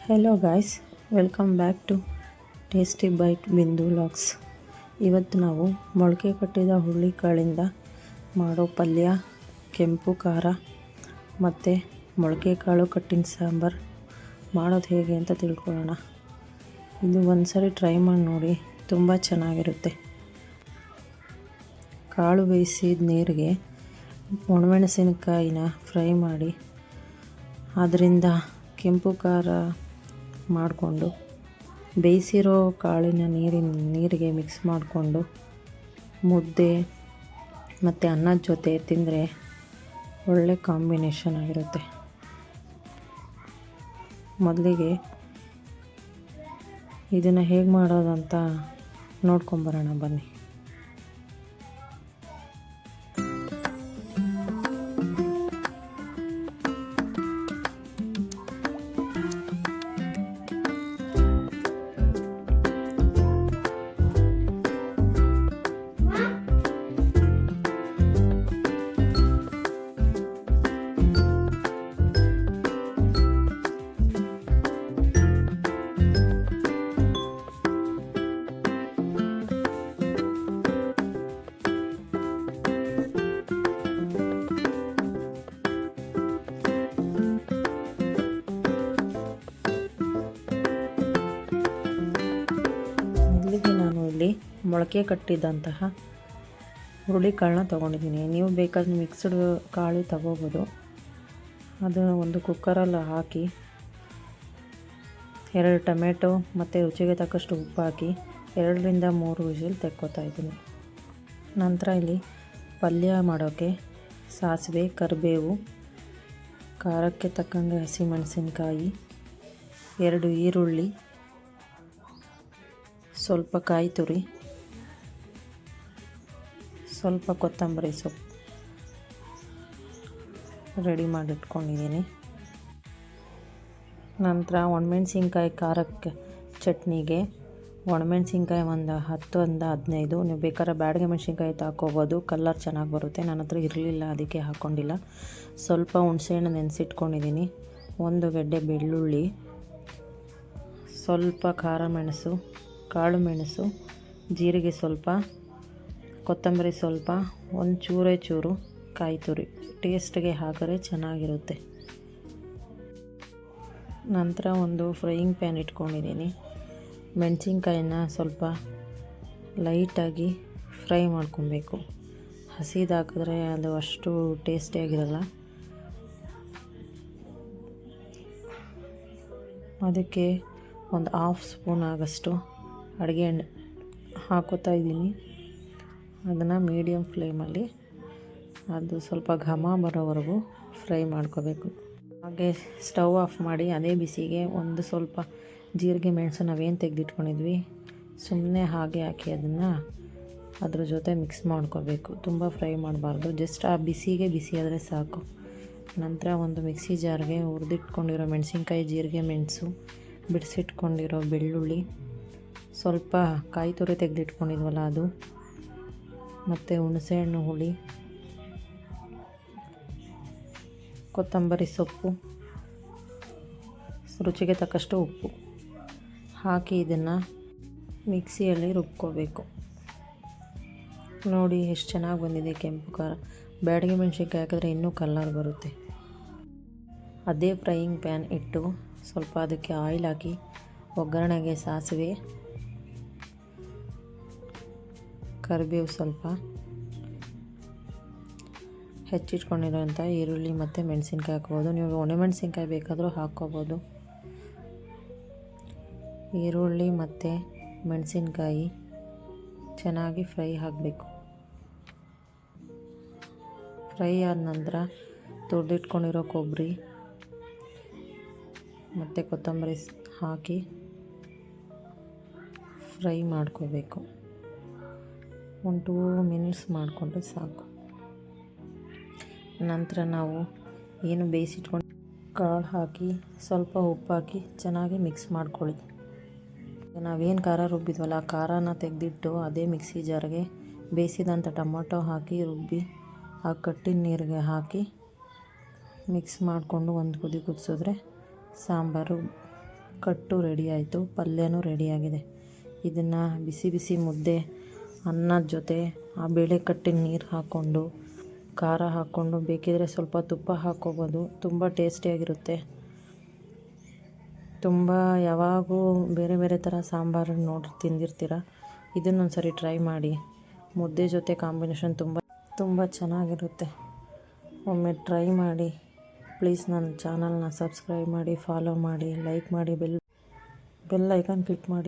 Hello guys, welcome back to tasty bite Bindu vlogs. ಇವತ್ತು ನಾವು ಮೊಳಕೆ ಕಟ್ಟಿದ ಹುರುಳಿಕಾಳಿಂದ ಮಾಡೋ ಪಲ್ಯ, ಕೆಂಪು ಖಾರ ಮತ್ತು ಮೊಳಕೆ ಕಾಳು ಕಟ್ಟಿನ ಸಾಂಬಾರು ಮಾಡೋದು ಹೇಗೆ ಅಂತ ತಿಳ್ಕೊಳ್ಳೋಣ. ಇದು ಒಂದು ಸರಿ ಟ್ರೈ ಮಾಡಿ ನೋಡಿ, ತುಂಬ ಚೆನ್ನಾಗಿರುತ್ತೆ. ಕಾಳು ಬೇಯಿಸಿದ ನೀರಿಗೆ ಒಣಮೆಣಸಿನಕಾಯಿನ ಫ್ರೈ ಮಾಡಿ ಅದರಿಂದ ಕೆಂಪು ಖಾರ ಮಾಡಿಕೊಂಡು ಬೇಯಿಸಿರೋ ಕಾಳಿನ ನೀರಿಗೆ ಮಿಕ್ಸ್ ಮಾಡಿಕೊಂಡು ಮುದ್ದೆ ಮತ್ತು ಅನ್ನದ ಜೊತೆ ತಿಂದರೆ ಒಳ್ಳೆ ಕಾಂಬಿನೇಷನ್ ಆಗಿರುತ್ತೆ. ಮೊದಲಿಗೆ ಇದನ್ನು ಹೇಗೆ ಮಾಡೋದಂತ ನೋಡ್ಕೊಂಬರೋಣ ಬನ್ನಿ. ನಾನು ಇಲ್ಲಿ ಮೊಳಕೆ ಕಟ್ಟಿದಂತಹ ಹುರುಳಿಕಾಳನ್ನ ತೊಗೊಂಡಿದ್ದೀನಿ. ನೀವು ಬೇಕಾದ್ರೆ ಮಿಕ್ಸ್ಡ್ ಕಾಳು ತಗೋಬೋದು. ಅದನ್ನು ಒಂದು ಕುಕ್ಕರಲ್ಲಿ ಹಾಕಿ 2 ಟೊಮೆಟೊ ಮತ್ತು ರುಚಿಗೆ ತಕ್ಕಷ್ಟು ಉಪ್ಪು ಹಾಕಿ 2 ರಿಂದ 3 ವಿಷಲ್ ತೆಕ್ಕೋತಾ ಇದ್ದೀನಿ. ನಂತರ ಇಲ್ಲಿ ಪಲ್ಯ ಮಾಡೋಕ್ಕೆ ಸಾಸಿವೆ, ಕರಿಬೇವು, ಖಾರಕ್ಕೆ ತಕ್ಕಂಗೆ ಹಸಿಮೆಣಸಿನ್ಕಾಯಿ, 2 ಈರುಳ್ಳಿ, ಸ್ವಲ್ಪ ಕಾಯಿ ತುರಿ, ಸ್ವಲ್ಪ ಕೊತ್ತಂಬರಿ ಸೊಪ್ಪು ರೆಡಿ ಮಾಡಿಟ್ಕೊಂಡಿದ್ದೀನಿ. ನಂತರ ಒಣಮೆಣ್ಸಿನ್ಕಾಯಿ ಖಾರಕ್ಕೆ ಚಟ್ನಿಗೆ ಒಣಮೆಣ್ಸಿನ್ಕಾಯಿ ಒಂದು 10-15, ನೀವು ಬೇಕಾದ್ರೆ ಬ್ಯಾಡಗೆ ಮೆಣಸಿನ್ಕಾಯಿ ಹಾಕ್ಕೋಬೋದು, ಕಲರ್ ಚೆನ್ನಾಗಿ ಬರುತ್ತೆ. ನನ್ನ ಹತ್ರ ಇರಲಿಲ್ಲ, ಅದಕ್ಕೆ ಹಾಕ್ಕೊಂಡಿಲ್ಲ. ಸ್ವಲ್ಪ ಹುಣಸೆಹಣ್ಣು ನೆನೆಸಿಟ್ಕೊಂಡಿದ್ದೀನಿ, 1 ಗೆಡ್ಡೆ ಬೆಳ್ಳುಳ್ಳಿ, ಸ್ವಲ್ಪ ಖಾರ ಮೆಣಸು, ಕಾಳು ಮೆಣಸು, ಜೀರಿಗೆ ಸ್ವಲ್ಪ, ಕೊತ್ತಂಬರಿ ಸ್ವಲ್ಪ, ಒಂದು ಚೂರು ಕಾಯಿ ತುರಿ ಟೇಸ್ಟ್ಗೆ ಹಾಕಿದ್ರೆ ಚೆನ್ನಾಗಿರುತ್ತೆ. ನಂತರ ಒಂದು ಫ್ರೈಯಿಂಗ್ ಪ್ಯಾನ್ ಇಟ್ಕೊಂಡಿದ್ದೀನಿ. ಮೆಣಸಿನ್ಕಾಯಿನ ಸ್ವಲ್ಪ ಲೈಟಾಗಿ ಫ್ರೈ ಮಾಡ್ಕೊಬೇಕು. ಹಸಿದಾಕಿದ್ರೆ ಅದು ಅಷ್ಟು ಟೇಸ್ಟಿಯಾಗಿರಲ್ಲ. ಅದಕ್ಕೆ ಒಂದು 1/2 ಸ್ಪೂನ್ ಆಗಷ್ಟು ಅಡುಗೆ ಎಣ್ಣೆ ಹಾಕೋತಾ ಇದ್ದೀನಿ. ಅದನ್ನು ಮೀಡಿಯಮ್ ಫ್ಲೇಮಲ್ಲಿ ಅದು ಸ್ವಲ್ಪ ಘಮ ಬರೋವರೆಗೂ ಫ್ರೈ ಮಾಡ್ಕೋಬೇಕು. ಹಾಗೆ ಸ್ಟವ್ ಆಫ್ ಮಾಡಿ ಅದೇ ಬಿಸಿಗೆ ಒಂದು ಸ್ವಲ್ಪ ಜೀರಿಗೆ ಮೆಣಸು ನಾವೇನು ತೆಗೆದಿಟ್ಕೊಂಡಿದ್ವಿ ಸುಮ್ಮನೆ ಹಾಗೆ ಹಾಕಿ ಅದನ್ನು ಅದ್ರ ಜೊತೆ ಮಿಕ್ಸ್ ಮಾಡ್ಕೋಬೇಕು. ತುಂಬ ಫ್ರೈ ಮಾಡಬಾರ್ದು, ಜಸ್ಟ್ ಆ ಬಿಸಿಗೆ ಬಿಸಿ ಆದರೆ ಸಾಕು. ನಂತರ ಒಂದು ಮಿಕ್ಸಿ ಜಾರ್ಗೆ ಹುರಿದಿಟ್ಕೊಂಡಿರೋ ಮೆಣಸಿನ್ಕಾಯಿ, ಜೀರಿಗೆ ಮೆಣಸು, ಬಿಡಿಸಿಟ್ಕೊಂಡಿರೋ ಬೆಳ್ಳುಳ್ಳಿ, ಸ್ವಲ್ಪ ಕಾಯಿ ತುರಿ ತೆಗೆದಿಟ್ಕೊಂಡಿದ್ವಲ್ಲ ಅದು, ಮತ್ತು ಹುಣಸೆಹಣ್ಣು ಹುಳಿ, ಕೊತ್ತಂಬರಿ ಸೊಪ್ಪು, ರುಚಿಗೆ ತಕ್ಕಷ್ಟು ಉಪ್ಪು ಹಾಕಿ ಇದನ್ನು ಮಿಕ್ಸಿಯಲ್ಲಿ ರುಬ್ಕೋಬೇಕು. ನೋಡಿ ಎಷ್ಟು ಚೆನ್ನಾಗಿ ಬಂದಿದೆ ಕೆಂಪು ಖಾರ. ಬ್ಯಾಡಗೆ ಮೆಣಸಿನ್ಕಾಯಿ ಹಾಕಿದ್ರೆ ಇನ್ನೂ ಕಲರ್ ಬರುತ್ತೆ. ಅದೇ ಫ್ರೈಯಿಂಗ್ ಪ್ಯಾನ್ ಇಟ್ಟು ಸ್ವಲ್ಪ ಅದಕ್ಕೆ ಆಯಿಲ್ ಹಾಕಿ ಒಗ್ಗರಣೆಗೆ ಸಾಸಿವೆ, ಕರಿಬೇವು, ಸ್ವಲ್ಪ ಹೆಚ್ಚಿಟ್ಕೊಂಡಿರೋಂಥ ಈರುಳ್ಳಿ ಮತ್ತು ಮೆಣಸಿನ್ಕಾಯಿ ಹಾಕ್ಬೋದು. ನೀವು ಒಣಮೆಣಸಿನ್ಕಾಯಿ ಬೇಕಾದರೂ ಹಾಕ್ಕೋಬೋದು. ಈರುಳ್ಳಿ ಮತ್ತು ಮೆಣಸಿನ್ಕಾಯಿ ಚೆನ್ನಾಗಿ ಫ್ರೈ ಆಗಬೇಕು. ಫ್ರೈ ಆದ ನಂತರ ತುರಿದಿಟ್ಕೊಂಡಿರೋ ಕೊಬ್ಬರಿ ಮತ್ತು ಕೊತ್ತಂಬರಿ ಹಾಕಿ ಫ್ರೈ ಮಾಡ್ಕೋಬೇಕು. 1-2 ಮಿನಿಟ್ಸ್ ಮಾಡಿಕೊಂಡ್ರೆ ಸಾಕು. ನಂತರ ನಾವು ಏನು ಬೇಯಿಸಿಟ್ಕೊಂಡು ಕಾಳು ಹಾಕಿ ಸ್ವಲ್ಪ ಉಪ್ಪು ಹಾಕಿ ಚೆನ್ನಾಗಿ ಮಿಕ್ಸ್ ಮಾಡ್ಕೊಳ್ಳಿ. ನಾವೇನು ಖಾರ ರುಬ್ಬಿದ್ವಲ್ಲ ಆ ಖಾರನ ತೆಗೆದಿಟ್ಟು ಅದೇ ಮಿಕ್ಸಿ ಜಾರ್ಗೆ ಬೇಯಿಸಿದಂಥ ಟೊಮೊಟೊ ಹಾಕಿ ರುಬ್ಬಿ ಆ ಕಟ್ಟಿನ ನೀರಿಗೆ ಹಾಕಿ ಮಿಕ್ಸ್ ಮಾಡಿಕೊಂಡು ಒಂದು ಕುದಿ ಕುದಿಸಿದ್ರೆ ಸಾಂಬಾರು ಕಟ್ಟು ರೆಡಿ ಆಯಿತು, ಪಲ್ಯನೂ ರೆಡಿಯಾಗಿದೆ. ಇದನ್ನು ಬಿಸಿ ಬಿಸಿ ಮುದ್ದೆ ಅನ್ನದ ಜೊತೆ ಆ ಬೇಳೆಕಟ್ಟಿನ ನೀರು ಹಾಕ್ಕೊಂಡು ಖಾರ ಹಾಕ್ಕೊಂಡು ಬೇಕಿದ್ರೆ ಸ್ವಲ್ಪ ತುಪ್ಪ ಹಾಕ್ಕೋಬೋದು. ತುಂಬ ಟೇಸ್ಟಿಯಾಗಿರುತ್ತೆ. ತುಂಬ ಯಾವಾಗೂ ಬೇರೆ ಬೇರೆ ಥರ ಸಾಂಬಾರು ತಿಂದಿರ್ತೀರ, ಇದನ್ನೊಂದು ಸರಿ ಟ್ರೈ ಮಾಡಿ. ಮುದ್ದೆ ಜೊತೆ ಕಾಂಬಿನೇಷನ್ ತುಂಬ ಚೆನ್ನಾಗಿರುತ್ತೆ. ಒಮ್ಮೆ ಟ್ರೈ ಮಾಡಿ. ಪ್ಲೀಸ್ ನನ್ನ ಚಾನಲ್ನ ಸಬ್ಸ್ಕ್ರೈಬ್ ಮಾಡಿ, ಫಾಲೋ ಮಾಡಿ, ಲೈಕ್ ಮಾಡಿ, ಬೆಲ್ ಐಕಾನ್ ಕ್ಲಿಕ್ ಮಾಡಿ.